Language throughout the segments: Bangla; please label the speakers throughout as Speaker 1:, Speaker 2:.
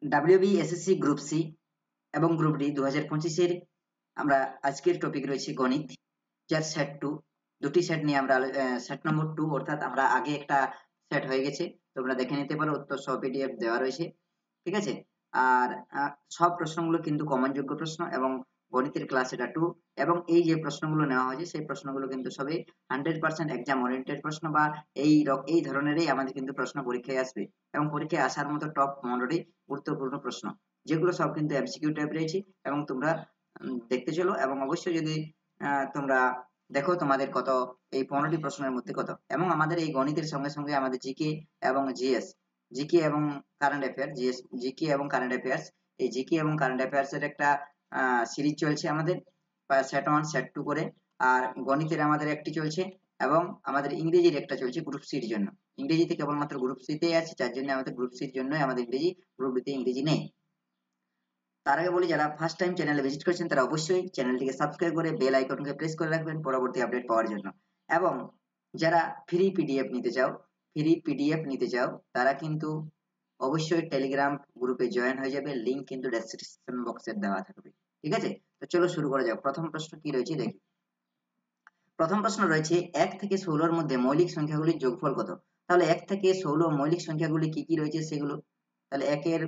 Speaker 1: ডাব্লিউবি এসএসসি গ্রুপ সি এবং গ্রুপ ডি 2025 এর আমরা আজকের টপিক রয়েছে গণিত, যার সেট 2 দুটি সেট নিয়ে আমরা সেট নম্বর 2 অর্থাৎ আমরা আগে একটা সেট হয়ে গেছে, তোমরা দেখে নিতে পারো, উত্তর সহ পিডিএফ দেওয়া রয়েছে। ঠিক আছে, আর সব প্রশ্নগুলো কিন্তু কমন যোগ্য প্রশ্ন এবং গণিতের ক্লাস এটা 2 এবং এই যে প্রশ্নগুলো নেওয়া হয়েছে সেই প্রশ্নগুলো কিন্তু সবই 100% এক্সাম ওরিয়েন্টেড প্রশ্ন বা এই ধরনেরই আমাদের কিন্তু প্রশ্ন পরীক্ষায় আসবে এবং পরীক্ষায় আসার মতো টপ 15টি গুরুত্বপূর্ণ প্রশ্ন, যেগুলো সব কিন্তু এমসিকিউ টাইপ রয়েছে এবং তোমরা দেখতে চলো এবং অবশ্যই যদি তোমরা দেখো তোমাদের কত এই 15টি প্রশ্নের মধ্যে কত। এবং আমাদের এই গণিতের সঙ্গে সঙ্গে আমাদের জিকে এবং জিএস, জিকে এবং কারেন্ট অ্যাফেয়ার, জিকে এবং কারেন্ট অ্যাফেয়ার্স, এই জিকে এবং কারেন্ট অ্যাফেয়ার্স এর একটা সিরিজ চলছে আমাদের সেট 1 সেট 2 করে। আর গণিতের আমাদের একটি চলছে এবং আমাদের ইংরেজির একটা চলছে গ্রুপ সির জন্য। ইংরেজিতে কেবলমাত্র গ্রুপ সিতেই আছে, যার জন্য আমাদের গ্রুপ সির জন্যই আমাদের ইংরেজি, গ্রুপ ডিতে ইংরেজি নেই। তার আগে বলি, যারা ফার্স্ট টাইম চ্যানেলে ভিজিট করছেন তারা অবশ্যই চ্যানেলটিকে সাবস্ক্রাইব করে বেল আইকনকে প্রেস করে রাখবেন পরবর্তী আপডেট পাওয়ার জন্য। এবং যারা ফ্রি পিডিএফ নিতে চাও তারা কিন্তু অবশ্যই টেলিগ্রাম গ্রুপে জয়েন হয়ে যাবে, লিংক কিন্তু ডেসক্রিপশন বক্সে দেওয়া থাকবে। ঠিক আছে, তো চলো শুরু করা যাক। প্রথম প্রশ্ন কি রয়েছে দেখি। প্রথম প্রশ্ন রয়েছে 1 থেকে 16 মধ্যে মৌলিক সংখ্যাগুলির যোগফল কত। তাহলে 1 থেকে 16 মৌলিক সংখ্যাগুলি কি কি রয়েছে সেগুলো, তাহলে একের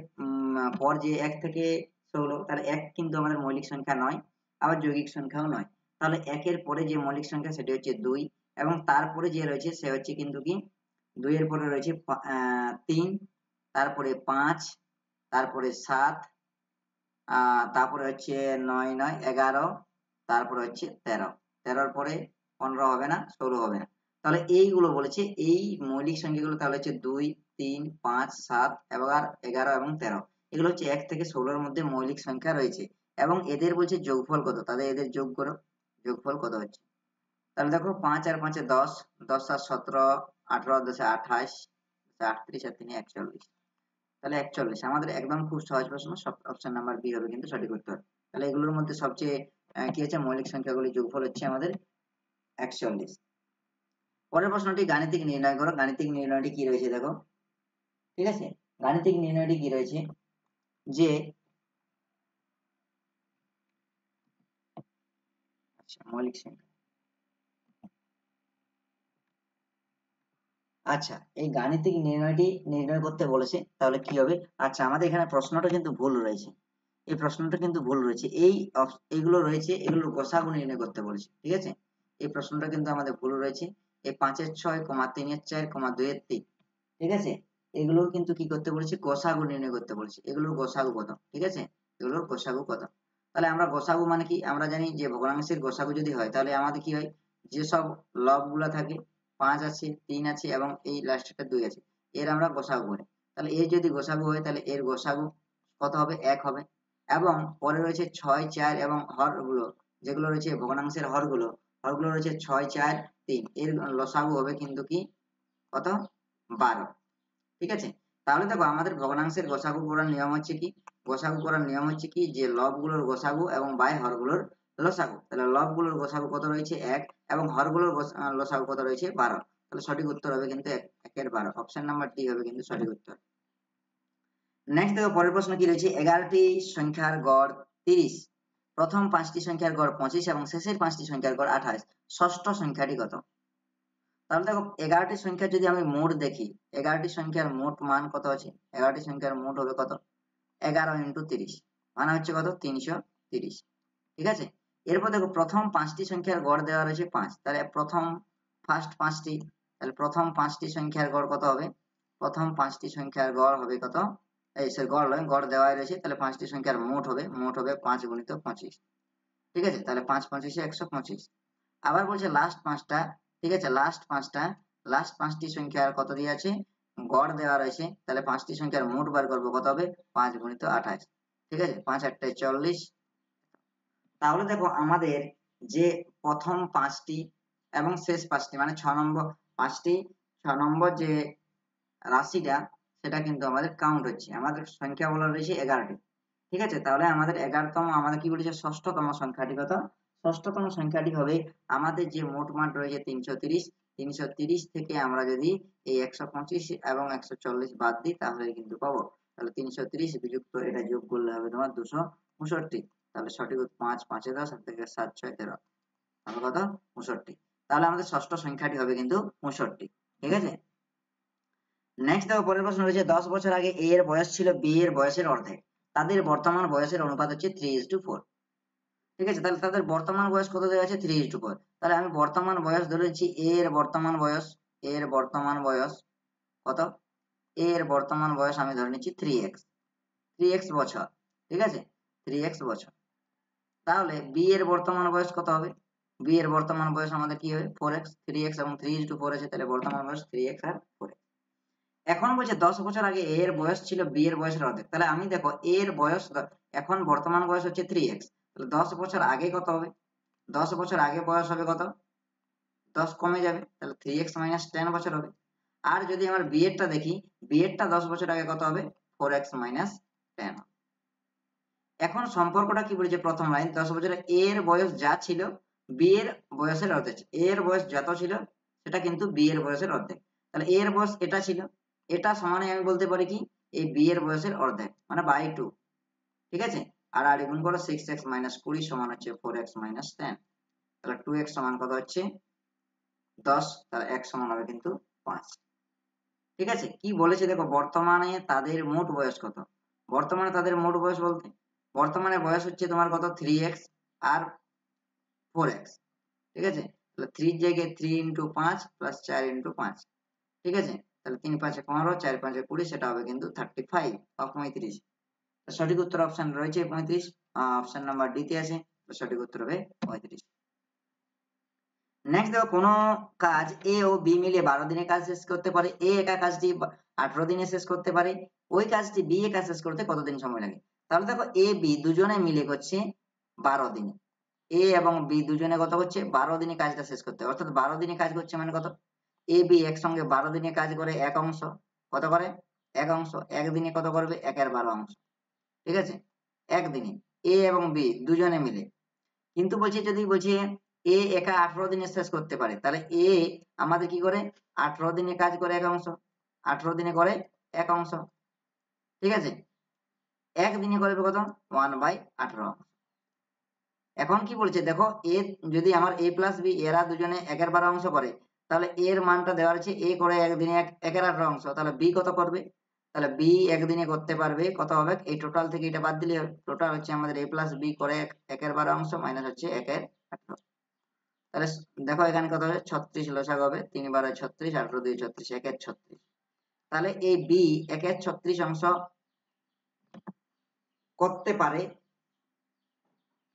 Speaker 1: পর যে 1 থেকে 16, তাহলে 1 কিন্তু আমাদের মৌলিক সংখ্যা নয়, আবার যৌগিক সংখ্যাও নয়। তাহলে 1 এর পরে যে মৌলিক সংখ্যা সেটি হচ্ছে 2 এবং তারপরে যে রয়েছে সে হচ্ছে কিন্তু কি 2 এর পরে রয়েছে 3, তারপরে 5, তারপরে 7, তারপরে হচ্ছে 9 9 11, তারপরে হচ্ছে 13, 13 পরে 15 হবে না, 16 হবে না। তাহলে এইগুলো বলেছে, এই মৌলিক সংখ্যাগুলো তাহলে হচ্ছে 2 3 5 7 11 এবং 13, এগুলো হচ্ছে 1 থেকে 16 এর মধ্যে মৌলিক সংখ্যা রয়েছে এবং এদের বলছে যোগফল কত। তাহলে এদের যোগ করো, যোগফল কত হচ্ছে। তাহলে দেখো 5 আর 5 এ 10, 10 আর 17, 18 10 এ 28, 38 আর 3 এ 41, তাহলে 41। আমাদের একদম খুব সহজ প্রশ্ন, অপশন নাম্বার বি হবে কিন্তু সঠিক উত্তর। তাহলে এগুলোর মধ্যে সবচেয়ে কি আছে, মৌলিক সংখ্যাগুলির যোগফল হচ্ছে আমাদের 41। পরের প্রশ্নটি গাণিতিক নির্ণয় করো। গাণিতিক নির্ণয়টি কি রয়েছে দেখো। ঠিক আছে, গাণিতিক নির্ণয়টি কি রয়েছে যে মৌলিক সংখ্যা। আচ্ছা, এই গাণিতিক নির্ণয়টি নির্ণয় করতে বলেছে, তাহলে কি হবে। আচ্ছা, আমাদের এখানে প্রশ্নটা কিন্তু ভুল রয়েছে, এই প্রশ্নটা কিন্তু ভুল রয়েছে। এইগুলো রয়েছে, এগুলোর গসাগু নির্ণয় করতে বলেছে। ঠিক আছে, এই প্রশ্নটা কিন্তু আমাদের ভুল রয়েছে। এই 5 এর 6, 3 এর 4, 2 এর 3, ঠিক আছে, এগুলোর কিন্তু কি করতে বলেছে, গসাগু নির্ণয় করতে বলেছে। এগুলোর গসাগু কত, ঠিক আছে, এগুলোর গসাগু কত। তাহলে আমরা গসাগু মানে কি, আমরা জানি যে ভগ্নাংশের গসাগু যদি হয় তাহলে আমাদের কি হয়, যেসব লব গুলা থাকে 5 আছে, 3 আছে এবং এই লাস্টেরটা 2 আছে, এর আমরা গসাগু করি। তাহলে এর যদি গসাগু হয় তাহলে এর গসাগু কত হবে, 1 হবে। এবং পরে রয়েছে 6 4 এবং হরগুলো, যেগুলো রয়েছে ভগ্নাংশের হরগুলো রয়েছে 6 4 3, এর লসাগু হবে কিন্তু কি কত, 12। ঠিক আছে, তাহলে দেখো আমাদের ভগ্নাংশের গসাগু করার নিয়ম হচ্ছে কি, যে লবগুলোর গসাগু এবং বাই হরগুলোর লসাগু। তাহলে লবগুলোর গসাগু কত রয়েছে 1 এবং হরগুলোর লসাগু কত রয়েছে 12। তাহলে সঠিক উত্তর হবে কিন্তু 1 এর 12, অপশন নাম্বার ডি হবে কিন্তু সঠিক উত্তর। নেক্সট দেখো, পরের প্রশ্ন কি রয়েছে। 11টি সংখ্যার গড় 30, প্রথম 5টি সংখ্যার গড় 25 এবং শেষের 5টি সংখ্যার গড় 28, ষষ্ঠ সংখ্যাটি কত। তাহলে দেখো 11টি সংখ্যার যদি আমি মোট দেখি, 11টি সংখ্যার মোট মান কত আছে, 11টি সংখ্যার মোট হবে কত, 11 × 30 মানে হচ্ছে কত, 330। ঠিক আছে, এরপর দেখো প্রথম 5টি সংখ্যার গড় দেওয়া রয়েছে 5, তাহলে ফার্স্ট 5টি, তাহলে প্রথম 5টি সংখ্যার গড় কত হবে, প্রথম 5টি সংখ্যার গড় হবে কত, এই সে গড় নয়, গড় দেওয়াই রয়েছে, তাহলে 5টি সংখ্যার মোট হবে 5 × 25। ঠিক আছে, তাহলে 5 25 125। আবার বলছে লাস্ট 5টা, ঠিক আছে, লাস্ট 5টি সংখ্যার কত দিয়ে আছে, গড় দেওয়া রয়েছে, তাহলে 5টি সংখ্যার মোট বার করবো কত হবে, 5 × 28। ঠিক আছে, 5 8 40। তাহলে দেখো আমাদের যে প্রথম 5টি এবং শেষ 5টি মানে 6 নম্বর যে রাশিটা সেটা কিন্তু আমাদের কাউন্ট হচ্ছে, আমাদের সংখ্যা বলা রয়েছে 11টি। ঠিক আছে, তাহলে আমাদের 11তম, আমাদের কি বলেছে, ষষ্ঠতম সংখ্যাটি কত, ষষ্ঠতম সংখ্যাটি হবে আমাদের যে মোট মান রয়েছে 330 থেকে আমরা যদি এই 125 এবং 140 বাদ দিই তাহলে কিন্তু পাবো তাহলে 330 বিযুক্ত এটা যোগ করলে হবে তোমার 265। তাহলে সঠিক 5 5 এ 10 আর থেকে 7 6 13, তাহলে কত 65। তাহলে আমাদের ষষ্ঠ সংখ্যাটি হবে কিন্তু 65। ঠিক আছে। নেক্সট দেখো পরের প্রশ্ন রয়েছে 10 বছর আগে এ এর বয়স ছিল বি এর বয়সের অর্ধেক, তাদের বর্তমান বয়সের অনুপাত হচ্ছে 3:4। ঠিক আছে, তাহলে তাদের বর্তমান বয়স কত দেওয়া আছে 3:4। তাহলে আমি বর্তমান বয়স ধরে নিচ্ছি এ এর বর্তমান বয়স, কত, এ এর বর্তমান বয়স আমি ধরে নিচ্ছি 3x বছর। ঠিক আছে, 3x বছর। তাহলে বি এর বর্তমান বয়স কত হবে, বি এর বর্তমান বয়স আমাদের কি হবে 4x, 3x এবং 3:4 আছে, তাহলে বর্তমান বয়স 3x আর 4x। এখন বলছে 10 বছর আগে এ এর বয়স ছিল বি এর বয়সের অর্ধেক। তাহলে আমি দেখো এ এর বয়স এখন বর্তমান বয়স হচ্ছে 3x, তাহলে 10 বছর আগে কত হবে, 10 বছর আগে বয়স হবে কত, 10 কমে যাবে, তাহলে 3x - 10 বছর হবে। আর যদি আমার বি এরটা দেখি, বি এরটা 10 বছর আগে কত হবে 4x - 10। এখন সম্পর্কটা কি বলেছে, প্রথম লাইন 10 বছরে এ এর বয়স যা ছিল বি এর বয়সের অর্ধেক, এ এর বয়স যত ছিল সেটা কিন্তু বি এর বয়সের অর্ধেক। তাহলে এ এর বয়স এটা ছিল, এটা সমানে আমি বলতে পারি কি এই বি এর বয়সের অর্ধেক মানে বাই 2। ঠিক আছে, আর আর গুণ করো 6x - 20 সমান হচ্ছে 4x - 10। তাহলে 2x সমান কত হচ্ছে 10, তাহলে x সমান হবে কিন্তু 5। ঠিক আছে, কি বলেছে দেখো বর্তমানে তাদের মোট বয়স কত, বর্তমানে তাদের মোট বয়স বলতে বর্তমানে বয়স হচ্ছে তোমার কত 3x আর 4x। ঠিক আছে, তাহলে 3 এর জায়গায় 3 × 5 প্লাস 4 × 5। ঠিক আছে, তাহলে 3 × 5 = 15, 4 × 5 = 20, সেটা হবে কিন্তু 35 বা 35। সঠিক উত্তর অপশন রয়েছে 35, অপশন নাম্বার ডি তে আছে, সঠিক উত্তর হবে 35। নেক্সট দেখো কোন কাজ এ ও বি মিলে 12 দিনে কাজ শেষ করতে পারে, এ একা কাজটি 18 দিনে শেষ করতে পারে, ওই কাজটি বি একা শেষ করতে কতদিন সময় লাগে। তাহলে দেখো এ বি দুজনে মিলে করছে 12 দিনে, এ এবং বি দুজনে কত করছে 12 দিনে কাজটা শেষ করতে, অর্থাৎ 12 দিনে কাজ করছে মানে কত, এ বি একসঙ্গে 12 দিনে কাজ করে এক অংশ, কত করে এক অংশ, একদিনে কত করবে 1/12 অংশ। ঠিক আছে, একদিনে এ এবং বি দুজনে মিলে। কিন্তু বলছে যদি বলছে এ একা 18 দিনে শেষ করতে পারে, তাহলে এ আমাদের কি করে 18 দিনে কাজ করে এক অংশ, 18 দিনে করে এক অংশ। ঠিক আছে, একদিনে করবে কত 1/18। এখন কি বলছে দেখো এ যদি আমার a প্লাস বি এরা দুজনে 1/12 অংশ করে, তাহলে এর মানটা দেওয়া আছে এ করে একদিনে 1/18 অংশ, তাহলে বি কত করবে, তাহলে বি একদিনে করতে পারবে কত হবে, এই টোটাল থেকে এটা বাদ দিলে হবে, টোটাল হচ্ছে আমাদের a প্লাস বি করে 1/12 অংশ মাইনাস হচ্ছে 1/18। তাহলে দেখো এখানে কত হবে 36 লসাগু হবে, 3 × 12 = 36, 18 × 2 = 36, 1/36। তাহলে এই বি 1/36 অংশ করতে পারে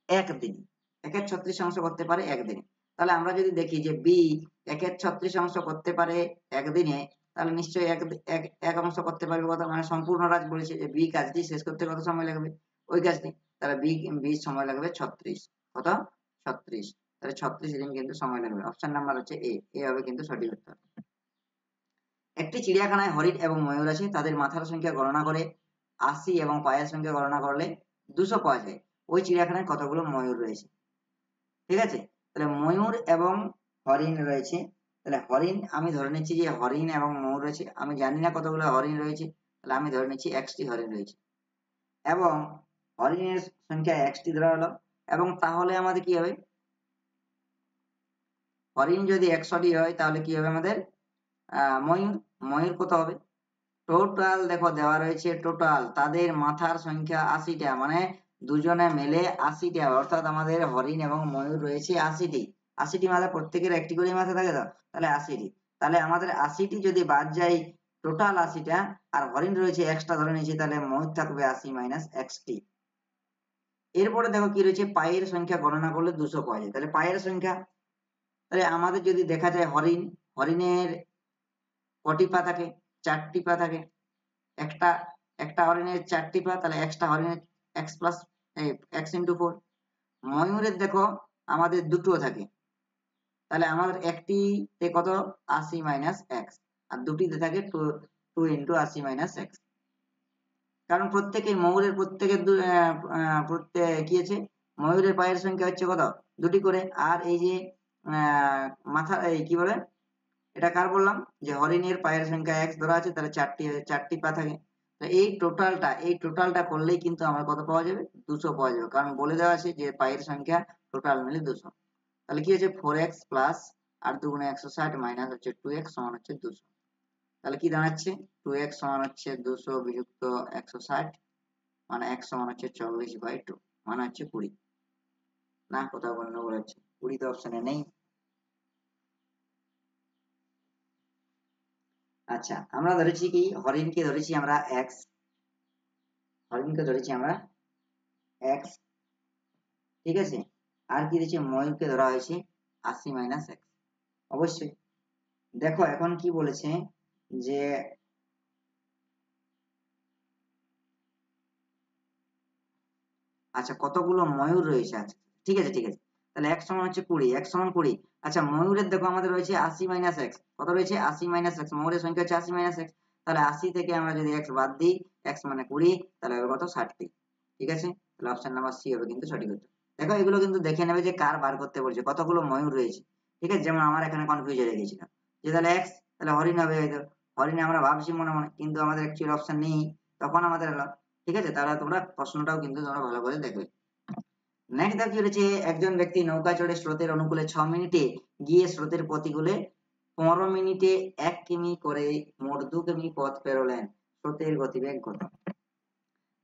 Speaker 1: একদিনে, 1/36 অংশ করতে পারে একদিনে। তাহলে আমরা যদি দেখি যে বি 1/36 অংশ করতে পারে একদিনে, তাহলে নিশ্চয়ই এক অংশ করতে পারবে কত, মানে সম্পূর্ণ কাজ বলেছে যে বি কাজটি শেষ করতে কত সময় লাগবে ওই কাজটি, তাহলে বি সময় লাগবে 36, কত 36, তাহলে 36 দিন কিন্তু সময় লাগবে। অপশন নাম্বার হচ্ছে এ হবে কিন্তু সঠিক উত্তর। একটি চিড়িয়াখানায় হরিণ এবং ময়ূর আছে, তাদের মাথার সংখ্যা গণনা করে 80 এবং পায়ের সংখ্যা গণনা করলে 200 পাওয়া যায়, ওই চিড়িয়াখানায় কতগুলো ময়ূর রয়েছে। ঠিক আছে, তাহলে ময়ূর এবং হরিণ রয়েছে, তাহলে হরিণ আমি ধরে নিচ্ছি যে হরিণ এবং ময়ূর রয়েছে, আমি জানি না কতগুলো হরিণ রয়েছে, তাহলে আমি ধরে নিচ্ছি 1টি হরিণ রয়েছে এবং হরিণের সংখ্যা 1টি ধরা হলো, এবং তাহলে আমাদের কি হবে হরিণ যদি 100টি হয় তাহলে কি হবে আমাদের ময়ূর কত হবে, টোটাল দেখো দেওয়া রয়েছে টোটাল তাদের মাথার সংখ্যা 80টা, মানে দুজনে মিলে 80টা, অর্থাৎ আমাদের হরিণ এবং ময়ূর রয়েছে 80টি, 80টি মাথা প্রত্যেকের একটি করে মাথা থাকে, তো তাহলে 80টি, তাহলে আমাদের 80টি যদি বাদ যায় টোটাল 80টা, আর হরিণ রয়েছে 1টা ধরে নিয়েছি, তাহলে ময়ূর থাকবে 80 - 1টি। এরপরে দেখো কি রয়েছে পায়ের সংখ্যা গণনা করলে 200 পাওয়া যায়, তাহলে পায়ের সংখ্যা, তাহলে আমাদের যদি দেখা যায় হরিণের কটি পা থাকে 4টি পা থাকে, একটা একটা হরিণের 4টি পা, তাহলে একটা হরিণের x প্লাস x × 4। ময়ূরের দেখো আমাদের দুটো থাকে, তাহলে আমাদের একটিতে কত 80 - x, আর দুটিতে থাকে 2 × 80 - x, কারণ প্রত্যেকেই ময়ূরের প্রত্যেকের কি আছে ময়ূরের পায়ের সংখ্যা হচ্ছে কত দুটি করে, আর এই যে মাথা এই কি বলে এটা কার বললাম যে হরিণের পায়ের সংখ্যা x ধরা আছে, তাহলে 4টি পা থাকে, তো এই টোটালটা করলেই কিন্তু আমার কত পাওয়া যাবে, 200 পাওয়া যাবে, কারণ বলে দেওয়া আছে যে পায়ের সংখ্যা টোটাল মিলে 200। তাহলে কি হচ্ছে 4x প্লাস 8 দুগুণে 160 মাইনাস হচ্ছে 2x সমান হচ্ছে 200। তাহলে কি দাঁড়াচ্ছে 2x সমান হচ্ছে 200 বিযুক্ত 160, মানে x সমান হচ্ছে 40/2, মানে হচ্ছে 20। না, কোথাও গন্ডগোল হচ্ছে, 20 তো অপশনে নেই। আচ্ছা, আমরা ধরেছি কি, হরিণকে ধরেছি আমরা x, ঠিক আছে। আর কি দিয়েছে, ময়ূরকে ধরা হয়েছে 80 মাইনাস x। অবশ্যই দেখো এখন কি বলেছে যে আচ্ছা কতগুলো ময়ূর রয়েছে, আচ্ছা ঠিক আছে ঠিক আছে। তাহলে x সমান হচ্ছে 20, x সমান 20। আচ্ছা ময়ূরের দেখো আমাদের রয়েছে 80 মাইনাস x, কত রয়েছে 80 মাইনাস x, ময়ূরের সংখ্যা হচ্ছে 80 মাইনাস x। তাহলে 80 থেকে আমরা যদি x বাদ দিই, x মানে 20, তাহলে হবে কত 60। ঠিক আছে, তাহলে অপশন নাম্বার সি হবে কিন্তু সঠিক উত্তর। দেখো এগুলো কিন্তু দেখে নেবে যে কার বার করতে বলছে, কতগুলো ময়ূর রয়েছে। ঠিক আছে, যেমন আমার এখানে কনফিউজ হয়ে গেছিলাম যে তাহলে x, তাহলে হরিণ হবে হয়তো, হরিণে আমরা ভাবছি মনে মনে, কিন্তু আমাদের অ্যাকচুয়ালি অপশন নেই, তখন আমাদের হলো। ঠিক আছে, তাহলে তোমরা প্রশ্নটাও কিন্তু তোমরা ভালো করে দেখবে। নেক্সট দেখো কি রয়েছে, একজন ব্যক্তি নৌকা চড়ে স্রোতের অনুকূলে 6 মিনিটে গিয়ে স্রোতের প্রতিকূলে 15 মিনিটে 1 কিমি করে মোট 2 কিমি পথ পেরোলেন, স্রোতের গতিবেগ কত?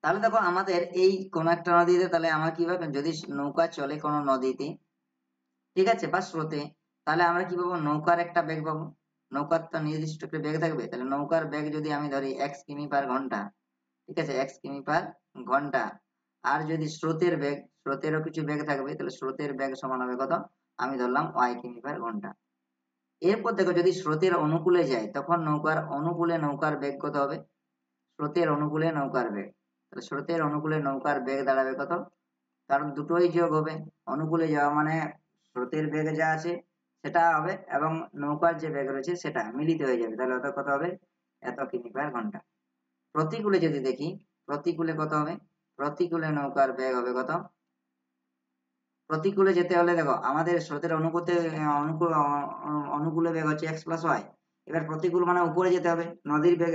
Speaker 1: তাহলে দেখো আমাদের এই কোন একটা নদীতে, তাহলে আমার কি হবে, যদি নৌকা চলে কোন নদীতে, ঠিক আছে, বা স্রোতে, তাহলে আমরা কি পাবো, নৌকার একটা বেগ পাবো। নৌকার তো নির্দিষ্ট একটা বেগ থাকবে, তাহলে নৌকার বেগ যদি আমি ধরি x কিমি পার ঘন্টা, ঠিক আছে, x কিমি পার ঘন্টা। আর যদি স্রোতের বেগ, স্রোতেরও কিছু বেগ থাকবে, তাহলে স্রোতের বেগ সমান হবে কত, আমি ধরলাম y কিমি পার ঘন্টা। এরপর দেখো যদি স্রোতের অনুকূলে যায়, তখন নৌকার অনুকূলে নৌকার বেগ কত হবে, স্রোতের অনুকূলে নৌকার বেগ, তাহলে স্রোতের অনুকূলে নৌকার বেগ দাঁড়াবে কত, কারণ দুটোই যোগ হবে, অনুকূলে যাওয়া মানে স্রোতের বেগ যা আছে সেটা হবে, এবং নৌকার যে বেগ রয়েছে সেটা মিলিত হয়ে যাবে, তাহলে ওটা কত হবে, এত কিমি পার ঘন্টা। প্রতিকূলে যদি দেখি, প্রতিকূলে কত হবে, প্রতিকূলে নৌকার বেগ হবে কত, প্রতিকূলে যেতে হলে দেখো আমাদের স্রোতের অনুকূলে বেগ হচ্ছে x প্লাস ওয়াই। এবার প্রতিকূল মানে উপরে যেতে হবে, নদীর বেগ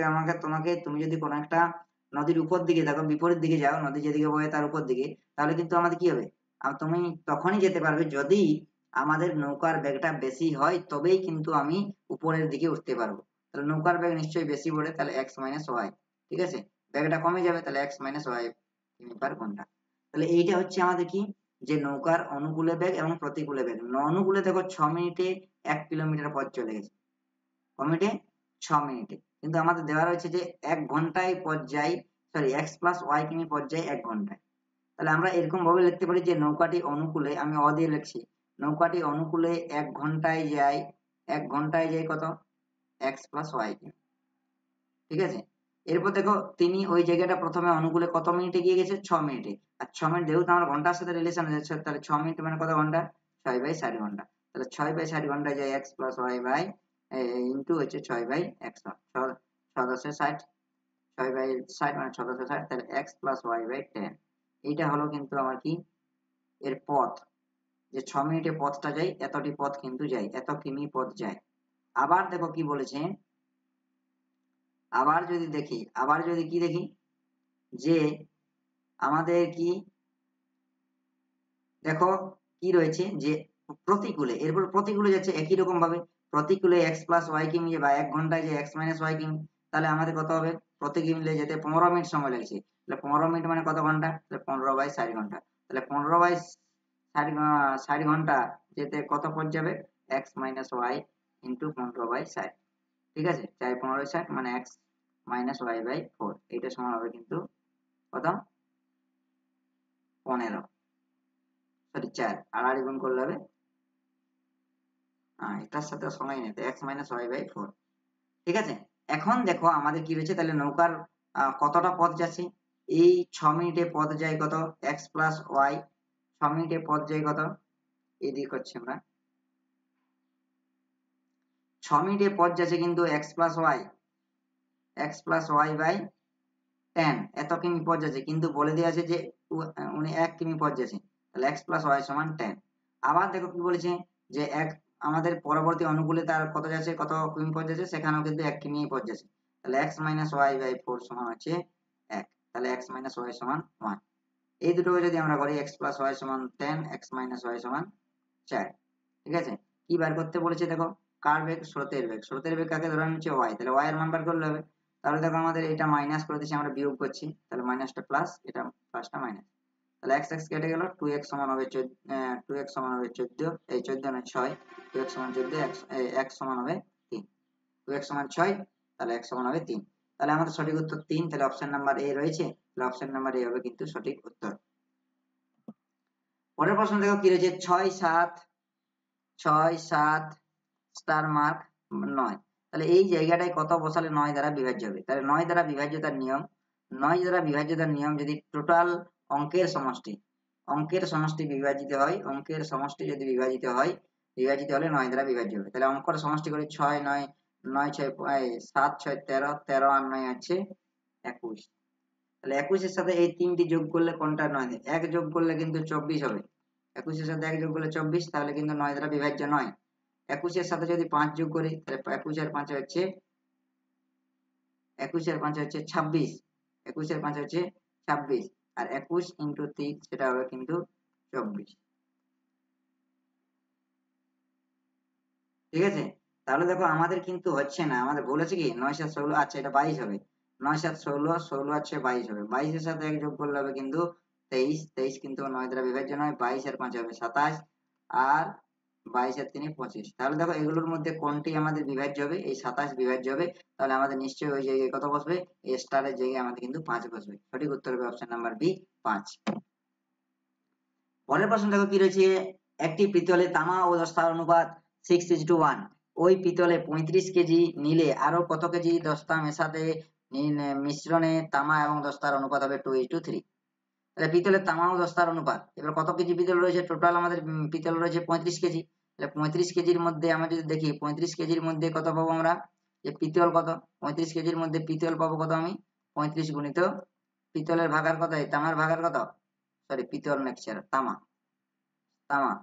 Speaker 1: তুমি যদি কোনো একটা নদীর উপর দিকে দেখো, বিপরীত দিকে যাও, নদী যেদিকে বয়ে তার উপর দিকে, তাহলে কিন্তু আমাদের কি হবে, তুমি তখনই যেতে পারবে যদি আমাদের নৌকার বেগটা বেশি হয়, তবেই কিন্তু আমি উপরের দিকে উঠতে পারবো। তাহলে নৌকার বেগ নিশ্চয়ই বেশি বলে, তাহলে x মাইনাস ওয়াই, ঠিক আছে, বেগটা কমে যাবে, তাহলে x মাইনাস ওয়াই কিমি পার ঘন্টা। তাহলে এইটা হচ্ছে আমাদের কি, যে নৌকার অনুকূলে বেগ এবং প্রতিকূলে বেগ। অনুকূলে দেখো 6 মিনিটে 1 কিলোমিটার পথ চলে গেছে, মিনিটে 6 মিনিটে, কিন্তু আমাদের দেওয়া রয়েছে যে 1 ঘন্টায় পথ যায়, সরি x প্লাস ওয়াই কিমি পথ যায় 1 ঘন্টায়। তাহলে আমরা এরকম ভাবে লিখতে পারি যে নৌকাটি অনুকূলে, আমি অ দিয়ে লিখছি, নৌকাটি অনুকূলে 1 ঘন্টায় যায়, 1 ঘন্টায় যায় কত, x প্লাস ওয়াই কিমি। ঠিক আছে, এরপর দেখো তিনি ওই জায়গাটা প্রথমে অনুকূলে কত মিনিটে গিয়ে গেছে, 6 মিনিটে। আর 6 মিনিট যেহেতু আমার ঘন্টার সাথে রিলেশন আছে, তাহলে 6 মিনিট মানে কত ঘন্টা, 6/60 ঘন্টা। তাহলে 6/60 ঘন্টায় যায় x plus y by into হচ্ছে 6/100, 6×10=60, 6/60 মানে 6×10=60, তাহলে x প্লাস ওয়াই বাই 10। এইটা হলো কিন্তু আমার কি, এর পথ, যে 6 মিনিটে পথটা যায়, এতটি পথ কিন্তু যায়, এত কিমি পথ যায়। আবার দেখো কি বলেছে, আবার যদি কি দেখি, যে আমাদের কি, দেখো কি রয়েছে যে প্রতিকূলে, এরপর প্রতিকূলে যাচ্ছে একই রকম ভাবে, প্রতিকূলে x প্লাস ওয়াই কিমি বা 1 ঘন্টায় যে x মাইনাস ওয়াই কিমি, তাহলে আমাদের কত হবে, প্রতি কিমিলে যেতে 15 মিনিট সময় লাগছে, তাহলে 15 মিনিট মানে কত ঘন্টা, তাহলে 15/60 ঘন্টা, তাহলে 15/60 ঘন্টা যেতে কত পথ যাবে, x মাইনাস ওয়াই ইন্টু 15/60। ঠিক আছে, 4×15=60 মানে x মাইনাস ওয়াই বাই 4, এইটা সমান হবে কিন্তু কত, 15, সরি 4, আর গুণ করলে হবে, এটার সাথে সময় নেই, তো x মাইনাস ওয়াই বাই 4। ঠিক আছে, এখন দেখো আমাদের কি রয়েছে, তাহলে নৌকার কতটা পথ যাচ্ছে, এই 6 মিনিটে পথ যায় কত, x প্লাস ওয়াই, 6 মিনিটে পথ যায় কত, এদিক হচ্ছে আমরা 6 মিনিটে পথ যাচ্ছে কিন্তু x প্লাস ওয়াই বাই 10, এত কিমি পথ যাচ্ছে, কিন্তু বলে দেওয়া আছে যে উনি 1 কিমি পথ যাচ্ছে, তাহলে x প্লাস ওয়াই সমান 10। আবার দেখো কি বলেছে, যে আমাদের পরবর্তী অনুকূলে তার কত যাচ্ছে, কত কিমি পথ যাচ্ছে, সেখানেও কিন্তু 1 কিমি পথ যাচ্ছে, তাহলে x মাইনাস ওয়াই বাই 4 সমান হচ্ছে 1। তাহলে x মাইনাস ওয়াই সমান 1। এই দুটোকে যদি আমরা করি x প্লাস ওয়াই সমান 10, x মাইনাস ওয়াই সমান 4। ঠিক আছে, কি বার করতে বলেছে দেখো, কার বেগ, স্রোতের বেগ। স্রোতের বেগ কাকে ধরে নিচ্ছে, y, তাহলে y এর মান বার করলে হবে। তাহলে দেখো আমাদের এটা মাইনাস করে দিচ্ছি, আমরা বিয়োগ করছি, তাহলে মাইনাসটা প্লাস, এটা প্লাসটা মাইনাস। তাহলে x x কেটে গেল, 2x সমান হবে 2x সমান হবে 14, এই 14 নয় 6, 2x সমান 14, x সমান হবে 3, 2x সমান 6, তাহলে x সমান হবে 3। তাহলে আমাদের সঠিক উত্তর 3, তাহলে অপশন নাম্বার এ রয়েছে, তাহলে অপশন নাম্বার এ হবে কিন্তু সঠিক উত্তর। পরের প্রশ্ন দেখো কি রয়েছে, 6 7 স্টার মার্ক 9। তাহলে এই জায়গাটায় কত বসালে 9 দ্বারা বিভাজ্য হবে? তাহলে 9 দ্বারা বিভাজ্যতার নিয়ম, 9 দ্বারা বিভাজ্যতার নিয়ম যদি টোটাল অঙ্কের সমষ্টি বিভাজিত হয়, অঙ্কের সমষ্টি যদি বিভাজিত হলে 9 দ্বারা বিভাজ্য হবে। তাহলে অঙ্কের সমষ্টি করি 6 9 9 6 7 6 13, 13 আর 9 আছে 21। তাহলে 21 এর সাথে এই তিনটি যোগ করলে কোনটা 9? 1 যোগ করলে কিন্তু 24 হবে। 21 এর সাথে 1 যোগ করলে 24, তাহলে কিন্তু 9 দ্বারা বিভাজ্য নয়। 21 এর সাথে যদি 5 যোগ করি, তাহলে 21 আর 5 হচ্ছে 21 আর 5 হচ্ছে 26, 21 আর 5 হচ্ছে 26, আর 21 ইনটু 3 সেটা হবে কিন্তু 24। ঠিক আছে, তাহলে দেখো আমাদের কিন্তু হচ্ছে না, আমাদের ভুল আছে কি, 9 7 16, আচ্ছা এটা 22 হবে। 9 7 16, 16 আছে 22 হবে। 22 এর সাথে 1 যোগ করলে হবে কিন্তু 23, 23 কিন্তু 9 দ্বারা বিভাজ্য নয়। 22 আর 5 হবে 27, আর 22 আর 3 25। তাহলে দেখো এগুলোর মধ্যে কোনটি আমাদের বিভাজ্য হবে? এই 27 বিভাজ্য হবে। তাহলে আমাদের নিশ্চয়ই ওই জায়গায় কত বসবে, এই স্টারের জায়গায় আমাদের কিন্তু 5 বসবে। সঠিক উত্তর হবে অপশন নাম্বার বি, 5। পরের প্রশ্ন দেখো কি রয়েছে, একটি পিতলে তামা ও দস্তার অনুপাত 6:1। ওই পিতলে 35 কেজি নিলে আরো কত কেজি দস্তা মেশাতে মিশ্রণে তামা এবং দস্তার অনুপাত হবে 2:3। তাহলে পিতলের তামা ও দস্তার অনুপাত, এবার কত কেজি পিতল রয়েছে, টোটাল আমাদের পিতল রয়েছে 35 কেজি। তাহলে 35 কেজির মধ্যে আমরা যদি দেখি, 35 কেজির মধ্যে কত পাবো আমরা, যে পিতল কত, 35 কেজির মধ্যে পিতল পাবো কত, আমি 35 গুণিত পিতলের ভাগার কত, তামার ভাগার কত, সরি পিতল নেক্সচার তামা, তামা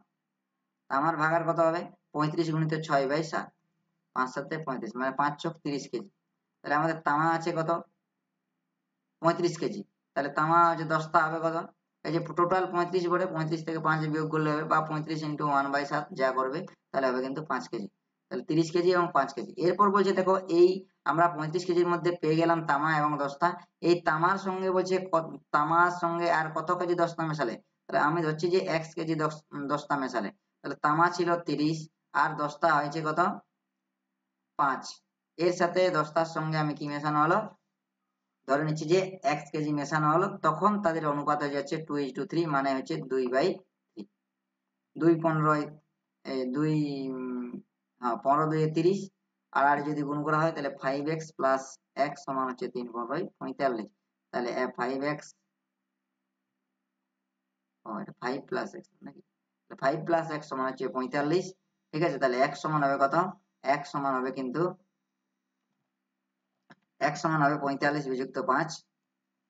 Speaker 1: তামার ভাগার কত হবে, 35 গুণিত 6/7, 5 7 35, মানে 5 চক 30 কেজি। তাহলে আমাদের তামা আছে কত, 35 কেজি। তাহলে তামা হচ্ছে দস্তা হবে কত, এই যে টোটাল 35 বলে 35 থেকে 5 বিয়োগ করলে হবে, বা 35 ইন্টু 1/7 যা করবে, তাহলে হবে কিন্তু 5 কেজি। তাহলে 30 কেজি এবং 5 কেজি। এরপর বলছে দেখো, এই আমরা 35 কেজির মধ্যে পেয়ে গেলাম তামা এবং দস্তা। এই তামার সঙ্গে বলছে তামার সঙ্গে আর কত কেজি দস্তা মেশালে, তাহলে আমি ধরছি যে 1 কেজি দস্তা মেশালে। তাহলে তামা ছিল 30, আর দস্তা হয়েছে কত, 5। এর সাথে দস্তার সঙ্গে আমি কি মেশানো হলো, ধরে নিচ্ছি যে 1 কেজি মেশানো হলো, তখন তাদের অনুপাত হয়ে যাচ্ছে 2:3, মানে হচ্ছে 2/3। 2 15 2 15 2 30, আর যদি গুণ করা হয় তাহলে 5x প্লাস x সমান হচ্ছে 3 15 45। তাহলে 5x, এটা 5 প্লাস x নাকি, 5 প্লাস x সমান হচ্ছে 45। ঠিক আছে, তাহলে x সমান হবে কত, x সমান হবে কিন্তু x সমান হবে 45 বিযুক্ত 5,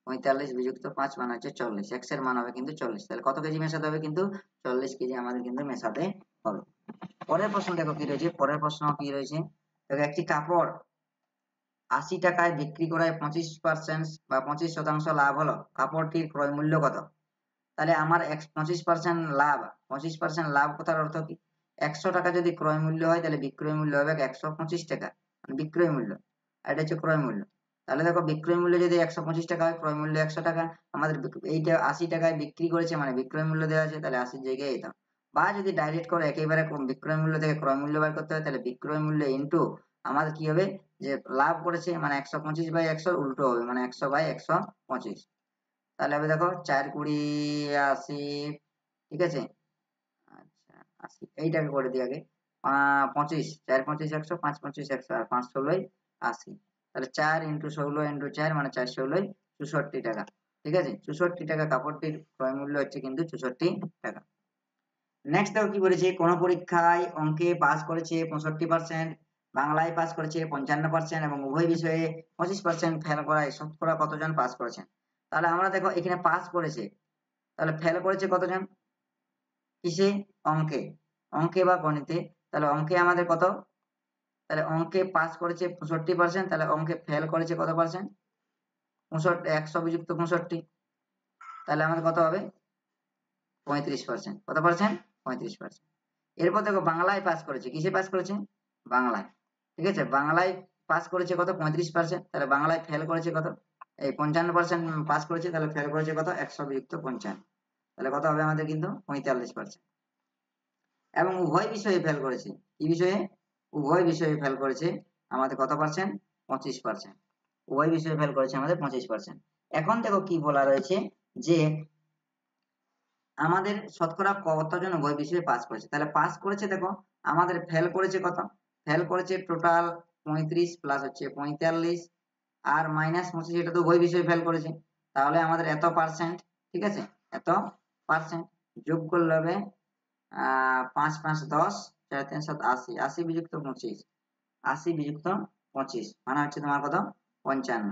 Speaker 1: 45 বিযুক্ত 5 মানে হচ্ছে 40, x এর মান হবে কিন্তু 40। তাহলে কত কেজি মেশাতে হবে, কিন্তু 40 কেজি আমাদের কিন্তু মেশাতে হবে। পরের প্রশ্ন দেখো কি রয়েছে, পরের প্রশ্ন কি রয়েছে, দেখো একটি কাপড় 80 টাকায় বিক্রি করায় 25% বা 25% লাভ হলো, কাপড়টির ক্রয় মূল্য কত? তাহলে আমার 25% লাভ, 25% লাভ কথার অর্থ কি, 100 টাকা যদি ক্রয় মূল্য হয়, তাহলে বিক্রয় মূল্য হবে 125 টাকা, বিক্রয় মূল্য, আর এটা হচ্ছে ক্রয় মূল্য। তাহলে দেখো বিক্রয় মূল্য যদি 125 টাকা হয়, ক্রয় মূল্য 100 টাকা, আমাদের এইটা 80 টাকায় বিক্রি করেছে, মানে বিক্রয় মূল্য দেওয়া আছে, তাহলে 80 জায়গায় এটা। বা যদি ডাইরেক্ট করে একেবারে বিক্রয় মূল্য থেকে ক্রয় মূল্য বার করতে হয়, তাহলে বিক্রয় মূল্য ইনটু আমাদের কি হবে, যে লাভ করেছে মানে 125/100 উল্টো হবে, মানে 100/125। তাহলে হবে দেখো 4 20 80, ঠিক আছে, আচ্ছা 80 এইটাকে করে দিই আগে, 25, 4 25 100, 5 25 100, আর 5 16 80। তাহলে 4 ইন্টু 16 ইন্টু 4 মানে 4 16 64 টাকা। ঠিক আছে, 64 টাকা কাপড়টির ক্রয় মূল্য হচ্ছে কিন্তু 64 টাকা। নেক্সট দেখো কি বলেছে, কোন পরীক্ষায় অঙ্কে পাস করেছে 65%, বাংলায় পাস করেছে 55%, এবং উভয় বিষয়ে 25% ফেল করায় শতকরা কতজন পাস করেছেন? তাহলে আমরা দেখো এখানে পাস করেছে, তাহলে ফেল করেছে কতজন, কিসে, অঙ্কে, অঙ্কে বা গণিতে। তাহলে অঙ্কে আমাদের কত, তাহলে অঙ্কে পাস করেছে 65%, তাহলে অঙ্কে ফেল করেছে কত পার্সেন্ট? 100 বিযুক্ত 65, তাহলে আমাদের কত হবে? 35%। কত পার্সেন্ট? 35%। এরপর দেখো বাংলায় পাস করেছে, কিসে পাস করেছে? বাংলায়। ঠিক আছে, বাংলায় পাস করেছে কত? 35%, তাহলে বাংলায় ফেল করেছে কত? এই 55% পাস করেছে, তাহলে ফেল করেছে কত? 100 বিযুক্ত 55, তাহলে কত হবে আমাদের? কিন্তু 45%। এবং উভয় বিষয়ে ফেল করেছে, কি বিষয়ে? উভয় বিষয়ে ফেল করেছে আমাদের কত পার্সেন্ট? 25%। উভয় বিষয়ে ফেল করেছে আমাদের 25%। এখন দেখো কি বলা রয়েছে যে আমাদের শতকরা কতজন উভয় বিষয়ে পাস করেছে। তাহলে পাস করেছে দেখো আমাদের ফেল করেছে কত? ফেল করেছে টোটাল 35 প্লাস হচ্ছে 45 আর মাইনাস 25, এটা তো উভয় বিষয়ে ফেল করেছে, তাহলে আমাদের এত পার্সেন্ট। ঠিক আছে, এত পার্সেন্ট যোগ করলে হবে 5 5 10, 4 3 7 80, 80 বিযুক্ত 25, 80 বিযুক্ত 25 মানে হচ্ছে তোমার কত? 55।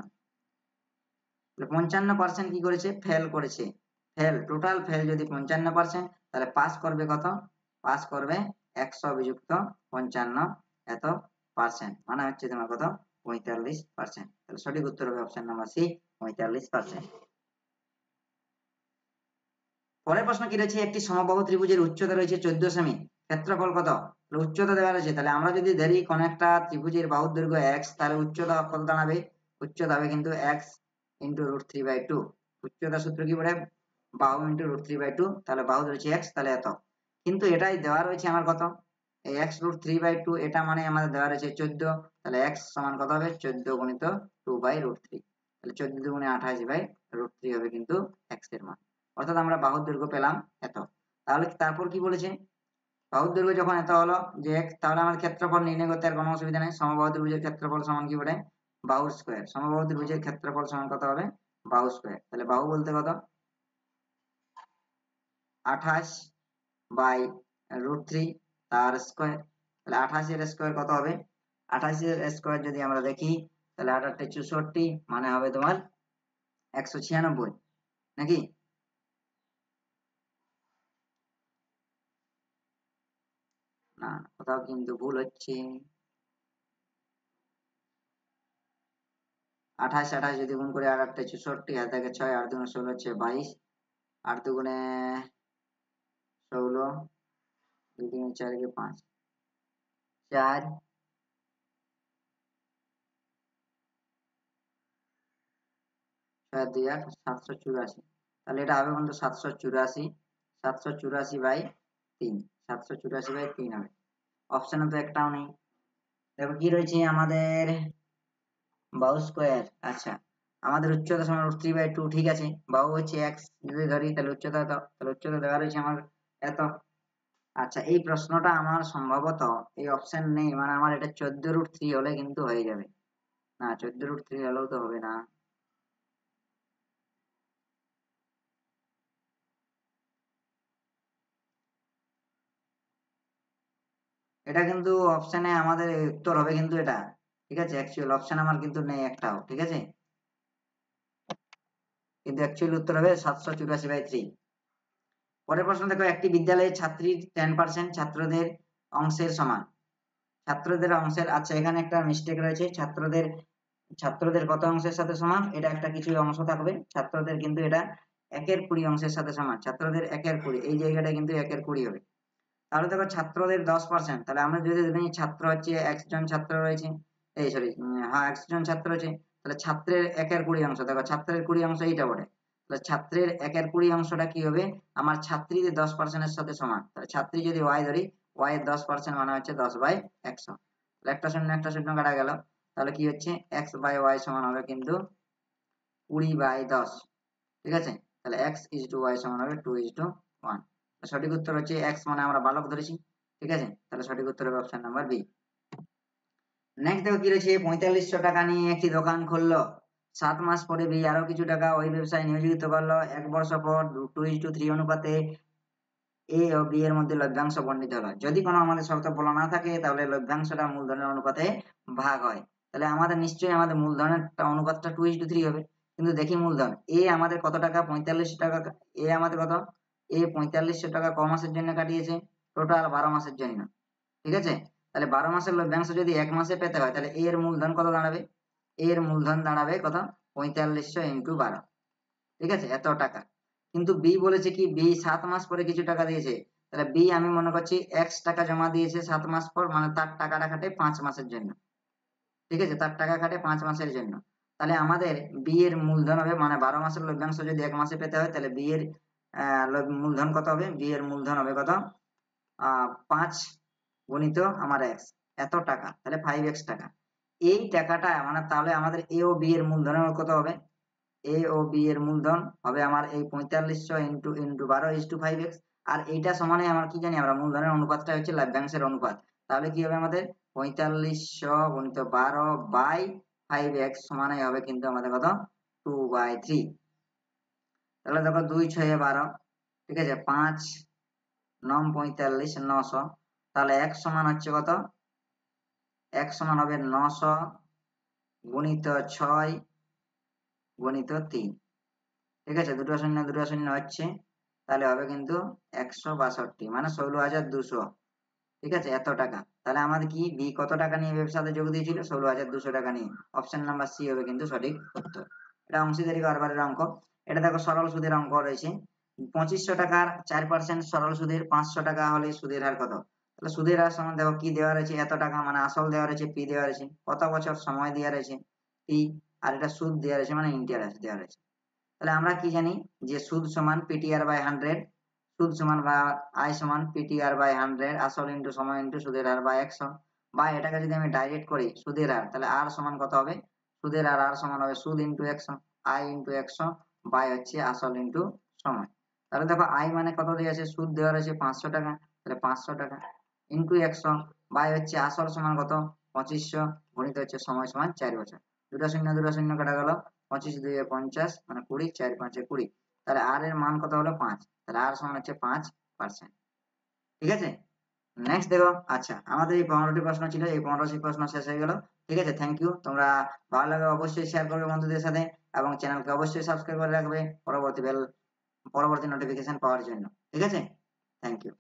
Speaker 1: 55% কি করেছে? ফেল করেছে। ফেল, টোটাল ফেল যদি 55%, তাহলে পাস করবে কত? পাস করবে 100 বিযুক্ত 55 এত পার্সেন্ট, মানে হচ্ছে তোমার কত? 45%। তাহলে সঠিক উত্তর হবে অপশন নাম্বার সি, 45%। পরের প্রশ্ন কি রয়েছে? একটি সমবাহু ত্রিভুজের উচ্চতা রয়েছে 14 সেমি, ক্ষেত্রফল কত? উচ্চতা দেওয়া রয়েছে, তাহলে আমরা যদি ধরি কোন একটা ত্রিভুজের বাহুর দৈর্ঘ্য x, তাহলে উচ্চতা কত দাঁড়াবে? উচ্চতা হবে কিন্তু x ইন্টু √3/2। উচ্চতা সূত্র কি পড়ে? বাহু ইন্টু √3/2, তাহলে বাহু ধরেছি x, তাহলে এত। কিন্তু এটাই দেওয়া রয়েছে আমার কত? এই x √3/2, এটা মানে আমাদের দেওয়া রয়েছে 14, তাহলে x সমান কত হবে? 14 গুণিত 2/√3, তাহলে 14 গুণে 28/√3 হবে কিন্তু x এর মান। অর্থাৎ আমরা বাহুর দৈর্ঘ্য পেলাম এত। তাহলে তারপর কি বলেছে? বাহুর দৈর্ঘ্য যখন এত হলো যে x, তাহলে আমার ক্ষেত্রফল নির্ণয় করতে আর কোনো অসুবিধা নেই। সমবাহু ত্রিভুজের ক্ষেত্রফল সমান কি বলে? বাহুর স্কয়ার। সমবাহু ত্রিভুজের ক্ষেত্রফল সমান কত হবে? বাহু স্কয়ার। তাহলে বাহু বলতে কত? 28/√3 তার স্কয়ার, তাহলে 28 এর স্কয়ার কত হবে? 28 এর স্কয়ার যদি আমরা দেখি, তাহলে 8 8 64, মানে হবে তোমার 196, নাকি? না, কোথাও কিন্তু ভুল হচ্ছে। 28 28 যদি গুণ করি, 8 8 64, হাত থেকে 6, 8 দুগুণে 16 হচ্ছে 22, 8 দুগুণে 16, 2 3 4 के 5, 4 6 2 8, 784, তাহলে এটা হবে কিন্তু 784, 784/3, 784/3 হবে। অপশনে তো একটাও নেই। দেখো কি রয়েছে আমাদের? বাহু স্কয়ার। আচ্ছা, আমাদের উচ্চতা সমান √3/2, ঠিক আছে। বাহু হচ্ছে x যদি ধরি, তাহলে উচ্চতা এত, তাহলে উচ্চতা দেওয়া রয়েছে আমার এত। আচ্ছা, এই প্রশ্নটা আমার সম্ভবত এই অপশন নেই, মানে আমার এটা 14√3 হলে কিন্তু হয়ে যাবে। না, 14√3 হলেও তো হবে না। এটা কিন্তু অপশনে আমাদের উত্তর হবে কিন্তু এটা। ঠিক আছে, অ্যাকচুয়াল অপশন আমার কিন্তু নেই একটাও। ঠিক আছে, কিন্তু অ্যাকচুয়াল উত্তর হবে 784/3। পরের প্রশ্ন দেখো, একটি বিদ্যালয়ের ছাত্রীর 10% ছাত্রদের অংশের সমান। ছাত্রদের অংশের, আচ্ছা এখানে একটা মিস্টেক রয়েছে। ছাত্রদের কত অংশের সাথে সমান? এটা একটা কিছু অংশ থাকবে, ছাত্রদের কিন্তু এটা 1/20 অংশের সাথে সমান। ছাত্রদের 1/20, এই জায়গাটা কিন্তু 1/20 হবে। তাহলে দেখো ছাত্রদের 10%, তাহলে আমরা যদি ধরি ছাত্র হচ্ছে 1 জন ছাত্র রয়েছে, এই সরি, হ্যাঁ 1 জন ছাত্র রয়েছে, তাহলে ছাত্রের 1/20 অংশ, দেখো ছাত্রের 20 অংশ এইটা বটে, তাহলে ছাত্রের 1/20 অংশটা কি হবে? আমার ছাত্রীদের 10% এর সাথে সমান। তাহলে ছাত্রী যদি y ধরি, y এর 10% মানে হচ্ছে 10/100, তাহলে একটা শূন্য কাটা গেল, তাহলে কি হচ্ছে? x/y সমান হবে কিন্তু 20/10। ঠিক আছে, তাহলে x/y সমান হবে 2:1। সঠিক উত্তর হচ্ছে x, মানে আমরা বালক ধরেছি। ঠিক আছে, তাহলে সঠিক উত্তর হবে অপশন নাম্বার বি। নেক্সট দেখো কি রয়েছে? 4500 টাকা নিয়ে একটি দোকান খুললো। 7 মাস পরে বি আরো কিছু টাকা ওই ব্যবসায় নিয়োজিত করলো। 1 বর্ষ পর 2:3 অনুপাতে এ ও বি এর মধ্যে লভ্যাংশ বণ্টিত হলো। যদি কোনো আমাদের শর্ত বলা না থাকে, তাহলে লভ্যাংশটা মূলধনের অনুপাতে ভাগ হয়। তাহলে আমাদের নিশ্চয়ই আমাদের মূলধনের অনুপাতটা 2:3 হবে। কিন্তু দেখি মূলধন এ আমাদের কত টাকা? 4500 টাকা। এ আমাদের কত? এ 4500 টাকা ক মাসের জন্য কাটিয়েছে? টোটাল 12 মাসের জন্য। ঠিক আছে, তাহলে 12 মাসের লভ্যাংশ যদি 1 মাসে পেতে হয় তাহলে a এর মূলধন কত দাঁড়াবে? a এর মূলধন দাঁড়াবে কত? 4500 ইন্টু 12, ঠিক আছে, এত টাকা। কিন্তু b বলেছে কি b 7 মাস পরে কিছু টাকা দিয়েছে, তাহলে b আমি মনে করছি x টাকা জমা দিয়েছে 7 মাস পর, মানে তার টাকাটা খাটে 5 মাসের জন্য, ঠিক আছে, তার টাকা খাটে 5 মাসের জন্য। তাহলে আমাদের b এর মূলধন হবে, মানে 12 মাসের লভ্যাংশ যদি 1 মাসে পেতে হয় তাহলে b এর মূলধন কত হবে? b এর মূলধন হবে কত? 5 গুণিত আমার x, এত টাকা, তাহলে 5x টাকা। এই টাকাটা মানে তাহলে আমাদের a ও b এর মূলধনের কত হবে? a ও b এর মূলধন হবে আমার এই 4500 ইন্টু 12:5x, আর এইটা সমানে আমার কি জানি আমরা, মূলধনের অনুপাতটা হচ্ছে লভ্যাংশের অনুপাত। তাহলে কি হবে আমাদের? 4500 গুণিত 12/5x সমানে হবে কিন্তু আমাদের কত? 2/3। তাহলে দেখো 2 6 12, ঠিক আছে, 5 9 45 900, তাহলে x সমান হচ্ছে কত? x সমান হবে 900 গুণিত 6 গুণিত 3, ঠিক আছে, দুটো শূন্য হচ্ছে, তাহলে হবে কিন্তু 162, মানে 16,200, ঠিক আছে, এত টাকা। তাহলে আমাদের কি বি কত টাকা নিয়ে ব্যবসাতে যোগ দিয়েছিল? 16,200 টাকা নিয়ে। অপশন নাম্বার সি হবে কিন্তু সঠিক উত্তর। এটা অংশীদারি কারবারের অঙ্ক। এটা দেখো সরল সুদের অঙ্ক রয়েছে। 2500 টাকার 4% সরল সুদের 500 টাকা হলে সুদের হার কত? তাহলে সুদের হার সমান দেখো কি দেওয়া রয়েছে, এত টাকা, মানে আসল দেওয়া রয়েছে, পি দেওয়া রয়েছে, কত বছর সময় দেওয়া রয়েছে টি, আর এটা সুদ দেওয়া রয়েছে মানে ইন্টারেস্ট দেওয়া রয়েছে। তাহলে আমরা কি জানি যে সুদ সমান পিটিআর বাই 100, সুদ সমান বা আয় সমান পিটিআর বাই 100, আসল ইন্টু সময় ইন্টু সুদের হার বাই 100। বা এটাকে যদি আমি ডাইরেক্ট করি সুদের হার, তাহলে আর সমান কত হবে? সুদের হার আর সমান হবে সুদ ইন্টু 100, আয় ইন্টু 100 বাই হচ্ছে আসল ইন্টু সময়। তাহলে দেখো আয় মানে কত দেওয়া আছে? সুদ দেওয়া রয়েছে 500 টাকা, তাহলে 500 টাকা ইন্টু 100 বাই হচ্ছে আসল সমান কত? 2500 গুণিত হচ্ছে সময় সমান 4 বছর। দুটো শূন্য কাটা গেল, 25 2 50, মানে 20, 4 5 20, তাহলে আর এর মান কত হলো? 5, তাহলে আর সমান হচ্ছে 5%, ঠিক আছে। নেক্সট দেখো, আচ্ছা আমাদের এই 15টি প্রশ্ন ছিল, এই 15টি প্রশ্ন শেষ হয়ে গেল, ঠিক আছে। Thank you. তোমরা ভালো লাগে অবশ্যই শেয়ার করবে বন্ধুদের সাথে, এবং চ্যানেলকে অবশ্যই সাবস্ক্রাইব করে রাখবে পরবর্তী নোটিফিকেশন পাওয়ার জন্য, ঠিক আছে। Thank you.